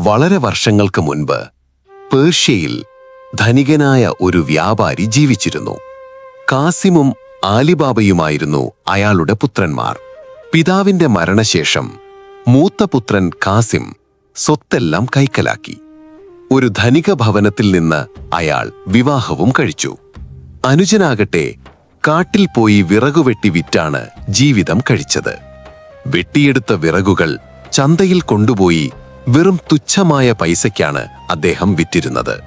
വളരെ വർഷങ്ങൾക്ക് മുൻപ് പേർഷ്യയിൽ ധനികനായ ഒരു വ്യാപാരി ജീവിച്ചിരുന്നു. കാസിമും ആലിബാബയുമായിരുന്നു അയാളുടെ പുത്രന്മാർ. പിതാവിന്റെ മരണശേഷം മൂത്ത പുത്രൻ കാസിം സ്വത്തെല്ലാം കൈക്കലാക്കി. ഒരു ധനിക ഭവനത്തിൽ നിന്ന് അയാൾ വിവാഹവും കഴിച്ചു. അനുജനാകട്ടെ കാട്ടിൽ പോയി വിറകുവെട്ടി വിറ്റാണ് ജീവിതം കഴിച്ചത്. വെട്ടിയെടുത്ത വിറകുകൾ ചന്തയിൽ കൊണ്ടുപോയി വെറും തുച്ഛമായ പൈസയ്ക്കാണ് അദ്ദേഹം വിറ്റിരുന്നത്.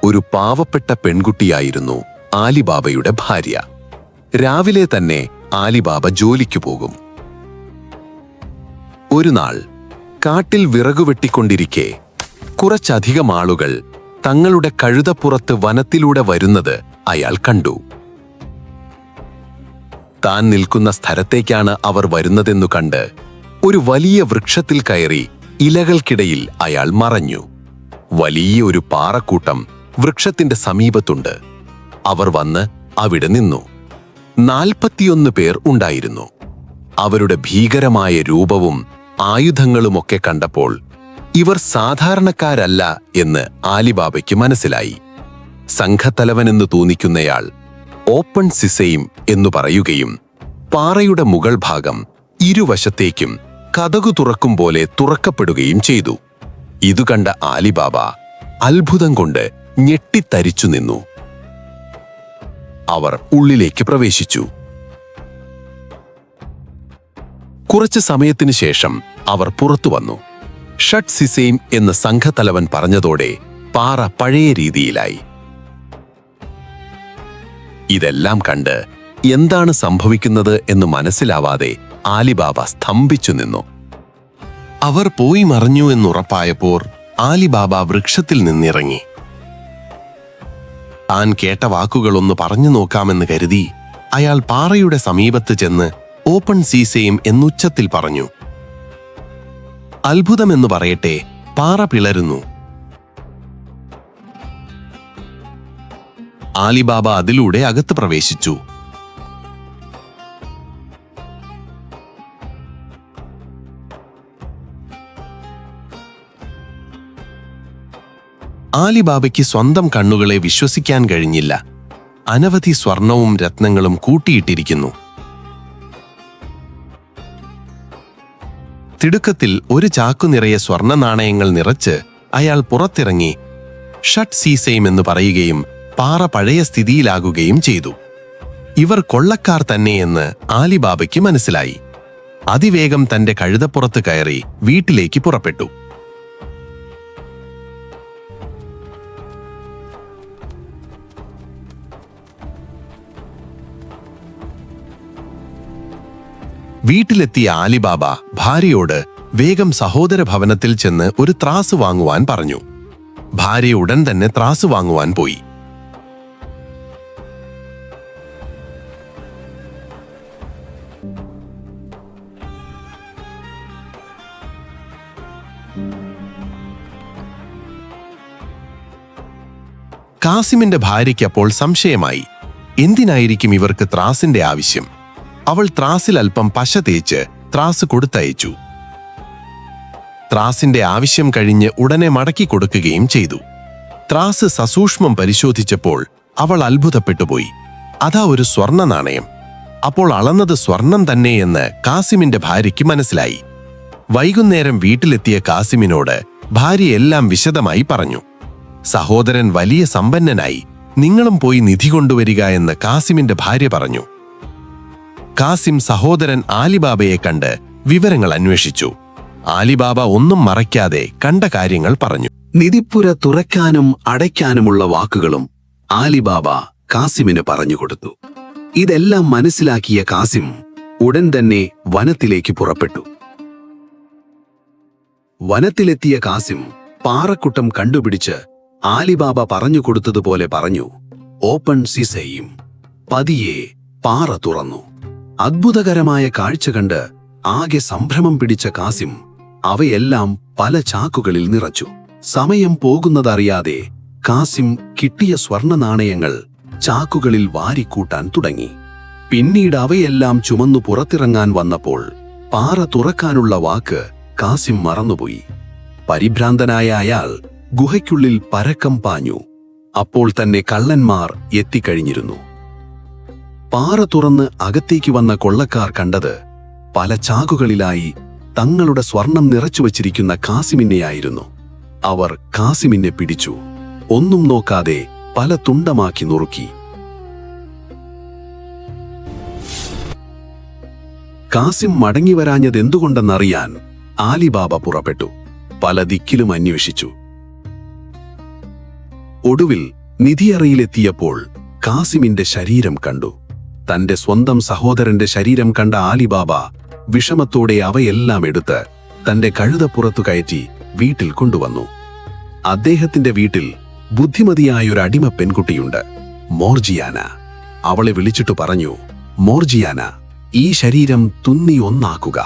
ഒരു പാവപ്പെട്ട പെൺകുട്ടിയായിരുന്നു ആലിബാബയുടെ ഭാര്യ. രാവിലെ തന്നെ ആലിബാബ ജോലിക്കു പോകും. ഒരു നാൾ കാട്ടിൽ വിറകുവെട്ടിക്കൊണ്ടിരിക്കെ കുറച്ചധികം ആളുകൾ തങ്ങളുടെ കഴുതപ്പുറത്ത് വനത്തിലൂടെ വരുന്നത് അയാൾ കണ്ടു. താൻ നിൽക്കുന്ന സ്ഥലത്തേക്കാണ് അവർ വരുന്നതെന്നു കണ്ട് ഒരു വലിയ വൃക്ഷത്തിൽ കയറി ഇലകൾക്കിടയിൽ അയാൾ മറഞ്ഞു. വലിയ ഒരു പാറക്കൂട്ടം വൃക്ഷത്തിന്റെ സമീപത്തുണ്ട്. അവർ വന്ന് അവിടെ നിന്നു. 41 പേർ ഉണ്ടായിരുന്നു. അവരുടെ ഭീകരമായ രൂപവും ആയുധങ്ങളുമൊക്കെ കണ്ടപ്പോൾ ഇവർ സാധാരണക്കാരല്ല എന്ന് ആലിബാബയ്ക്ക് മനസ്സിലായി. സംഘത്തലവനെന്ന് തോന്നിക്കുന്നയാൾ ഓപ്പൺ സിസൈം എന്നു പറയുകയും പാറയുടെ മുകൾ ഭാഗം ഇരുവശത്തേക്കും കതകു തുറക്കും പോലെ തുറക്കപ്പെടുകയും ചെയ്തു. ഇതുകണ്ട ആലിബാബ അത്ഭുതം കൊണ്ട് ഞെട്ടിത്തരിച്ചു നിന്നു. അവർ ഉള്ളിലേക്ക് പ്രവേശിച്ചു. കുറച്ചു സമയത്തിനു ശേഷം അവർ പുറത്തു വന്നു. ഷട്ട് സിസൈം എന്ന് സംഘത്തലവൻ പറഞ്ഞതോടെ പാറ പഴയ രീതിയിലായി. ഇതെല്ലാം കണ്ട് എന്താണ് സംഭവിക്കുന്നത് എന്ന് മനസ്സിലാവാതെ ആലിബാബ സ്തംഭിച്ചു നിന്നു. അവർ പോയി മറഞ്ഞു എന്നുറപ്പായപ്പോൾ ആലിബാബ വൃക്ഷത്തിൽ നിന്നിറങ്ങി. താൻ കേട്ട വാക്കുകളൊന്ന് പറഞ്ഞു നോക്കാമെന്ന് കരുതി അയാൾ പാറയുടെ സമീപത്ത് ചെന്ന് ഓപ്പൺ സീസയും എന്നുച്ചത്തിൽ പറഞ്ഞു. അത്ഭുതമെന്നു പറയട്ടെ, പാറ പിളരുന്നു. ആലിബാബ അതിലൂടെ അകത്ത് പ്രവേശിച്ചു. ആലിബാബയ്ക്ക് സ്വന്തം കണ്ണുകളെ വിശ്വസിക്കാൻ കഴിഞ്ഞില്ല. അനവധി സ്വർണവും രത്നങ്ങളും കൂട്ടിയിട്ടിരിക്കുന്നു. തിടുക്കത്തിൽ ഒരു ചാക്കു നിറയെ സ്വർണ നാണയങ്ങൾ നിറച്ച് അയാൾ പുറത്തിറങ്ങി ഷട്ട് സീസൈം എന്ന് പറയുകയും പാറ പഴയ സ്ഥിതിയിലാകുകയും ചെയ്തു. ഇവർ കൊള്ളക്കാർ തന്നെയെന്ന് ആലിബാബയ്ക്ക് മനസ്സിലായി. അതിവേഗം തന്റെ കഴുതപ്പുറത്ത് കയറി വീട്ടിലേക്ക് പുറപ്പെട്ടു. വീട്ടിലെത്തിയ ആലിബാബ ഭാര്യയോട് വേഗം സഹോദര ഭവനത്തിൽ ചെന്ന് ഒരു ത്രാസ് വാങ്ങുവാൻ പറഞ്ഞു. ഭാര്യ ഉടൻ തന്നെ ത്രാസ് വാങ്ങുവാൻ പോയി. കാസിമിന്റെ ഭാര്യയ്ക്ക് അപ്പോൾ സംശയമായി. എന്തിനായിരിക്കും ഇവർക്ക് ത്രാസിന്റെ ആവശ്യം? അവൾ ത്രാസിൽ അല്പം പശ തേച്ച് ത്രാസ് കൊടുത്തയച്ചു. ത്രാസിന്റെ ആവശ്യം കഴിഞ്ഞ് ഉടനെ മടക്കി കൊടുക്കുകയും ചെയ്തു. ത്രാസ് സസൂക്ഷ്മം പരിശോധിച്ചപ്പോൾ അവൾ അത്ഭുതപ്പെട്ടുപോയി. അതാ ഒരു സ്വർണ നാണയം. അപ്പോൾ അളന്നത് സ്വർണം തന്നെയെന്ന് കാസിമിന്റെ ഭാര്യയ്ക്ക് മനസ്സിലായി. വൈകുന്നേരം വീട്ടിലെത്തിയ കാസിമിനോട് ഭാര്യ എല്ലാം വിശദമായി പറഞ്ഞു. സഹോദരൻ വലിയ സമ്പന്നനായി, നിങ്ങളും പോയി നിധി കൊണ്ടുവരിക എന്ന് കാസിമിന്റെ ഭാര്യ പറഞ്ഞു. കാസിം സഹോദരൻ ആലിബാബയെ കണ്ട് വിവരങ്ങൾ അന്വേഷിച്ചു. ആലിബാബ ഒന്നും മറയ്ക്കാതെ കണ്ട കാര്യങ്ങൾ പറഞ്ഞു. നിധിപ്പുര തുറക്കാനും അടയ്ക്കാനുമുള്ള വാക്കുകളും ആലിബാബ കാസിമിന് പറഞ്ഞുകൊടുത്തു. ഇതെല്ലാം മനസ്സിലാക്കിയ കാസിം ഉടൻ തന്നെ വനത്തിലേക്ക് പുറപ്പെട്ടു. വനത്തിലെത്തിയ കാസിം പാറക്കുട്ടം കണ്ടുപിടിച്ച് ആലിബാബ പറഞ്ഞുകൊടുത്തതുപോലെ പറഞ്ഞു. ഓപ്പൺ സിസൈം. പതിയെ പാറ തുറന്നു. അത്ഭുതകരമായ കാഴ്ച കണ്ട് ആകെ സംഭ്രമം പിടിച്ച കാസിം അവയെല്ലാം പല ചാക്കുകളിൽ നിറച്ചു. സമയം പോകുന്നതറിയാതെ കാസിം കിട്ടിയ സ്വർണ നാണയങ്ങൾ ചാക്കുകളിൽ വാരിക്കൂട്ടാൻ തുടങ്ങി. പിന്നീട് അവയെല്ലാം ചുമന്നു പുറത്തിറങ്ങാൻ വന്നപ്പോൾ പാറ തുറക്കാനുള്ള വാക്ക് കാസിം മറന്നുപോയി. പരിഭ്രാന്തനായ അയാൾ ഗുഹയ്ക്കുള്ളിൽ പരക്കം പാഞ്ഞു. അപ്പോൾ തന്നെ കള്ളന്മാർ എത്തിക്കഴിഞ്ഞിരുന്നു. പാറ തുറന്ന് അകത്തേക്ക് വന്ന കൊള്ളക്കാർ കണ്ടത് പല ചാകുകളിലായി തങ്ങളുടെ സ്വർണം നിറച്ചുവച്ചിരിക്കുന്ന കാസിമിനെയായിരുന്നു. അവർ കാസിമിനെ പിടിച്ചു. ഒന്നും നോക്കാതെ പല തുണ്ടമാക്കി നുറുക്കി. കാസിം മടങ്ങിവരാഞ്ഞതെന്തുകൊണ്ടെന്നറിയാൻ ആലിബാബ പുറപ്പെട്ടു. പല ദിക്കിലും അന്വേഷിച്ചു. ഒടുവിൽ നിധിയറയിലെത്തിയപ്പോൾ കാസിമിന്റെ ശരീരം കണ്ടു. തന്റെ സ്വന്തം സഹോദരന്റെ ശരീരം കണ്ട ആലിബാബ വിഷമത്തോടെ അവയെല്ലാം എടുത്ത് തന്റെ കഴുതപ്പുറത്തു കയറ്റി വീട്ടിൽ കൊണ്ടുവന്നു. അദ്ദേഹത്തിന്റെ വീട്ടിൽ ബുദ്ധിമതിയായൊരു അടിമ പെൺകുട്ടിയുണ്ട്, മോർജിയാന. അവളെ വിളിച്ചിട്ടു പറഞ്ഞു, മോർജിയാന, ഈ ശരീരം തുന്നി ഒന്നാക്കുക.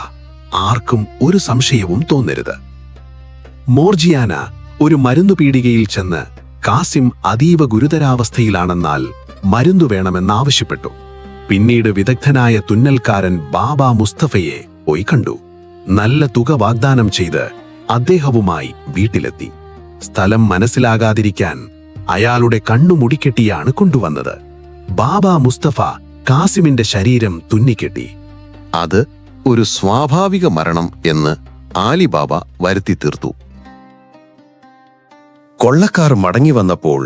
ആർക്കും ഒരു സംശയവും തോന്നരുത്. മോർജിയാന ഒരു മരുന്നു പീടികയിൽ ചെന്ന് കാസിം അതീവ ഗുരുതരാവസ്ഥയിലാണെന്നാൽ മരുന്നു വേണമെന്നാവശ്യപ്പെട്ടു. പിന്നീട് വിദഗ്ധനായ തുന്നൽക്കാരൻ ബാബ മുസ്തഫയെ പോയി കണ്ടു. നല്ല തുക വാഗ്ദാനം ചെയ്ത് അദ്ദേഹവുമായി വീട്ടിലെത്തി. സ്ഥലം മനസ്സിലാകാതിരിക്കാൻ അയാളുടെ കണ്ണു മുടിക്കെട്ടിയാണ് കൊണ്ടുവന്നത്. ബാബ മുസ്തഫ കാസിമിന്റെ ശരീരം തുന്നിക്കെട്ടി. അത് ഒരു സ്വാഭാവിക മരണം എന്ന് ആലിബാബ വരുത്തി തീർത്തു. കൊള്ളക്കാർ മടങ്ങി വന്നപ്പോൾ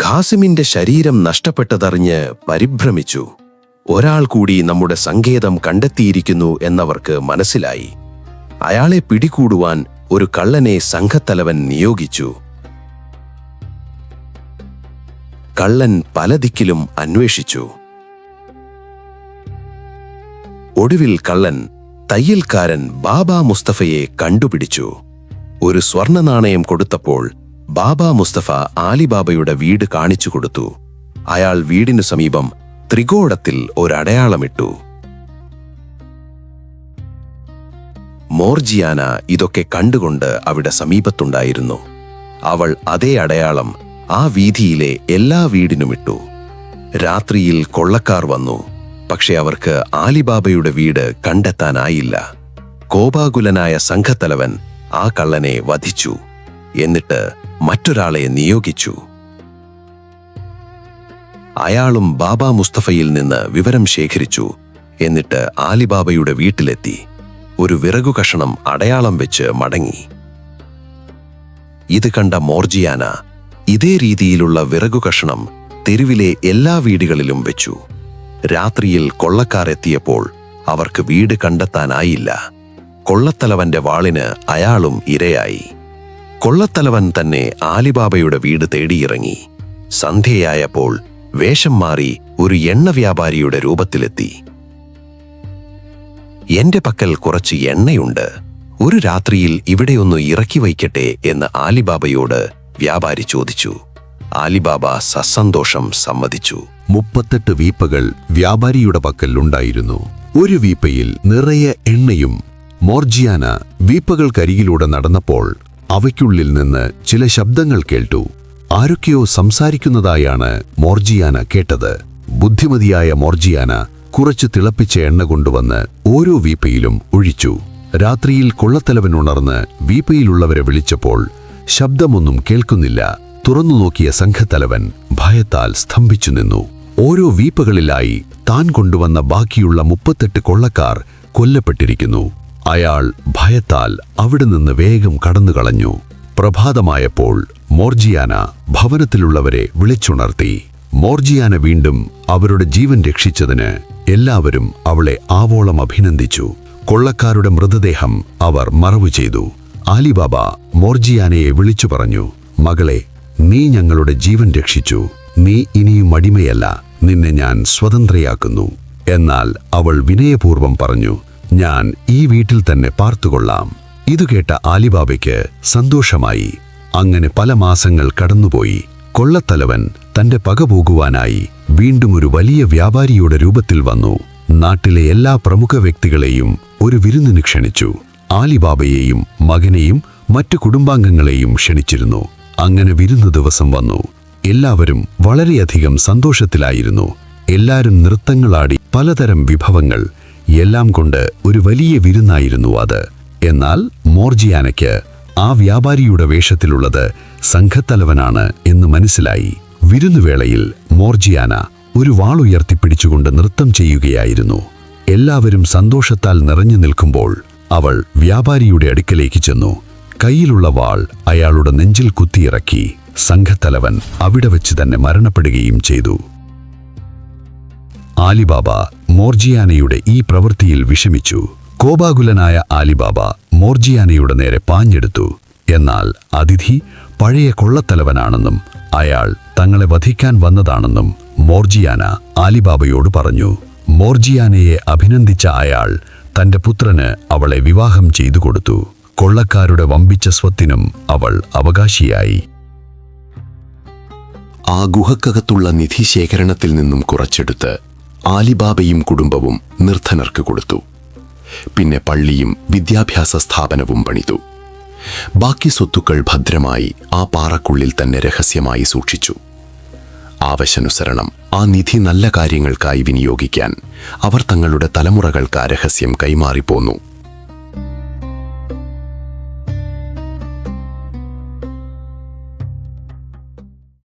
ഖാസിമിന്റെ ശരീരം നഷ്ടപ്പെട്ടതറിഞ്ഞ് പരിഭ്രമിച്ചു. ഒരാൾ കൂടി നമ്മുടെ സങ്കേതം കണ്ടെത്തിയിരിക്കുന്നു എന്നവർക്ക് മനസ്സിലായി. അയാളെ പിടികൂടുവാൻ ഒരു കള്ളനെ സംഘത്തലവൻ നിയോഗിച്ചു. കള്ളൻ പല ദിക്കിലും അന്വേഷിച്ചു. ഒടുവിൽ കള്ളൻ തയ്യൽക്കാരൻ ബാബ മുസ്തഫയെ കണ്ടുപിടിച്ചു. ഒരു സ്വർണ്ണ നാണയം കൊടുത്തപ്പോൾ ബാബ മുസ്തഫ ആലിബാബയുടെ വീട് കാണിച്ചു കൊടുത്തു. അയാൾ വീടിനു സമീപം ത്രികോണത്തിൽ ഒരടയാളമിട്ടു. മോർജിയാന ഇതൊക്കെ കണ്ടുകൊണ്ട് അവിടെ സമീപത്തുണ്ടായിരുന്നു. അവൾ അതേ അടയാളം ആ വീതിയിലെ എല്ലാ വീടിനുമിട്ടു. രാത്രിയിൽ കൊള്ളക്കാർ വന്നു. പക്ഷെ അവർക്ക് ആലിബാബയുടെ വീട് കണ്ടെത്താനായില്ല. കോപാകുലനായ സംഘത്തലവൻ ആ കള്ളനെ വധിച്ചു. എന്നിട്ട് മറ്റൊരാളെ നിയോഗിച്ചു. അയാളും ബാബ മുസ്തഫയിൽ നിന്ന് വിവരം ശേഖരിച്ചു. എന്നിട്ട് ആലിബാബയുടെ വീട്ടിലെത്തി ഒരു വിറകു കഷണം അടയാളം വെച്ച് മടങ്ങി. ഇത് കണ്ട മോർജിയാന ഇതേ രീതിയിലുള്ള വിറകു കഷണം തെരുവിലെ എല്ലാ വീടുകളിലും വെച്ചു. രാത്രിയിൽ കൊള്ളക്കാർ എത്തിയപ്പോൾ അവർക്ക് വീട് കണ്ടെത്താനായില്ല. കൊള്ളത്തലവന്റെ വാളിന് അയാളും ഇരയായി. കൊള്ളത്തലവൻ തന്നെ ആലിബാബയുടെ വീട് തേടിയിറങ്ങി. സന്ധ്യയായപ്പോൾ വേഷം മാറി ഒരു എണ്ണ വ്യാപാരിയുടെ രൂപത്തിലെത്തി. എന്റെ പക്കൽ കുറച്ച് എണ്ണയുണ്ട്, ഒരു രാത്രിയിൽ ഇവിടെയൊന്ന് ഇറക്കി വയ്ക്കട്ടെ എന്ന് ആലിബാബയോട് വ്യാപാരി ചോദിച്ചു. ആലിബാബ സസന്തോഷം സമ്മതിച്ചു. 38 വീപ്പകൾ വ്യാപാരിയുടെ പക്കൽ ഉണ്ടായിരുന്നു. ഒരു വീപ്പയിൽ നിറയെ എണ്ണയും. മോർജിയാന വീപ്പകൾക്കരികിലൂടെ നടന്നപ്പോൾ അവയ്ക്കുള്ളിൽ നിന്ന് ചില ശബ്ദങ്ങൾ കേട്ടു. ആരൊക്കെയോ സംസാരിക്കുന്നതായാണ് മോർജിയാന കേട്ടത്. ബുദ്ധിമതിയായ മോർജിയാന കുറച്ച് തിളപ്പിച്ച എണ്ണ കൊണ്ടുവന്ന് ഓരോ വീപ്പയിലും ഒഴിച്ചു. രാത്രിയിൽ കൊള്ളത്തലവൻ ഉണർന്ന് വീപ്പയിലുള്ളവരെ വിളിച്ചപ്പോൾ ശബ്ദമൊന്നും കേൾക്കുന്നില്ല. തുറന്നു നോക്കിയ സംഘത്തലവൻ ഭയത്താൽ സ്തംഭിച്ചു നിന്നു. ഓരോ വീപ്പകളിലായി താൻ കൊണ്ടുവന്ന ബാക്കിയുള്ള 38 കൊള്ളക്കാർ കൊല്ലപ്പെട്ടിരിക്കുന്നു. അയാൾ ഭയത്താൽ അവിടെ നിന്ന് വേഗം കടന്നുകളഞ്ഞു. പ്രഭാതമായപ്പോൾ മോർജിയാന ഭവനത്തിലുള്ളവരെ വിളിച്ചുണർത്തി. മോർജിയാന വീണ്ടും അവരുടെ ജീവൻ രക്ഷിച്ചതിന് എല്ലാവരും അവളെ ആവോളം അഭിനന്ദിച്ചു. കൊള്ളക്കാരുടെ മൃതദേഹം അവർ മറവു ചെയ്തു. ആലിബാബ മോർജിയാനയെ വിളിച്ചു പറഞ്ഞു, മകളെ, നീ ഞങ്ങളുടെ ജീവൻ രക്ഷിച്ചു. നീ ഇനിയും അടിമയല്ല, നിന്നെ ഞാൻ സ്വതന്ത്രയാക്കുന്നു. എന്നാൽ അവൾ വിനയപൂർവ്വം പറഞ്ഞു, ഞാൻ ഈ വീട്ടിൽ തന്നെ പാർത്തുകൊള്ളാം. ഇതുകേട്ട ആലിബാബയ്ക്ക് സന്തോഷമായി. അങ്ങനെ പല മാസങ്ങൾ കടന്നുപോയി. കൊള്ളത്തലവൻ തന്റെ പക പോകുവാനായി വീണ്ടും ഒരു വലിയ വ്യാപാരിയുടെ രൂപത്തിൽ വന്നു. നാട്ടിലെ എല്ലാ പ്രമുഖ വ്യക്തികളെയും ഒരു വിരുന്നിന് ക്ഷണിച്ചു. ആലിബാബയെയും മകനെയും മറ്റു കുടുംബാംഗങ്ങളെയും ക്ഷണിച്ചിരുന്നു. അങ്ങനെ വിരുന്നു ദിവസം വന്നു. എല്ലാവരും വളരെയധികം സന്തോഷത്തിലായിരുന്നു. എല്ലാവരും നൃത്തങ്ങളാടി, പലതരം വിഭവങ്ങൾ, എല്ലാം കൊണ്ട് ഒരു വലിയ വിരുന്നായിരുന്നു അത്. എന്നാൽ മോർജിയാനയ്ക്ക് ആ വ്യാപാരിയുടെ വേഷത്തിലുള്ളത് സംഘത്തലവനാണ് എന്ന് മനസ്സിലായി. വിരുന്നുവേളയിൽ മോർജിയാന ഒരു വാളുയർത്തിപ്പിടിച്ചുകൊണ്ട് നൃത്തം ചെയ്യുകയായിരുന്നു. എല്ലാവരും സന്തോഷത്താൽ നിറഞ്ഞു നിൽക്കുമ്പോൾ അവൾ വ്യാപാരിയുടെ അടുക്കലേക്ക് ചെന്നു. കയ്യിലുള്ള വാൾ അയാളുടെ നെഞ്ചിൽ കുത്തിയിറക്കി. സംഘത്തലവൻ അവിടെ വെച്ച് തന്നെ മരണപ്പെടുകയും ചെയ്തു. ആലിബാബ മോർജിയാനയുടെ ഈ പ്രവൃത്തിയിൽ വിഷമിച്ചു. കോപാകുലനായ ആലിബാബ മോർജിയാനയുടെ നേരെ പാഞ്ഞെടുത്തു. എന്നാൽ അതിഥി പഴയ കൊള്ളത്തലവനാണെന്നും അയാൾ തങ്ങളെ വധിക്കാൻ വന്നതാണെന്നും മോർജിയാന ആലിബാബയോട് പറഞ്ഞു. മോർജിയാനയെ അഭിനന്ദിച്ച അയാൾ തന്റെ പുത്രന് അവളെ വിവാഹം ചെയ്തു കൊടുത്തു. കൊള്ളക്കാരുടെ വമ്പിച്ച സ്വത്തിനും അവൾ അവകാശിയായി. ആ ഗുഹക്കകത്തുള്ള നിധിശേഖരണത്തിൽ നിന്നും കുറച്ചെടുത്ത് ആലിബാബയും കുടുംബവും നിർധനർക്ക് കൊടുത്തു. പിന്നെ പള്ളിയും വിദ്യാഭ്യാസ സ്ഥാപനവും പണിതു. ബാക്കി സ്വത്തുക്കൾ ഭദ്രമായി ആ പാറക്കുള്ളിൽ തന്നെ രഹസ്യമായി സൂക്ഷിച്ചു. ആവശ്യാനുസരണം ആ നിധി നല്ല കാര്യങ്ങൾക്കായി വിനിയോഗിക്കാൻ അവർ തങ്ങളുടെ തലമുറകൾക്ക് ആ രഹസ്യം കൈമാറിപ്പോന്നു.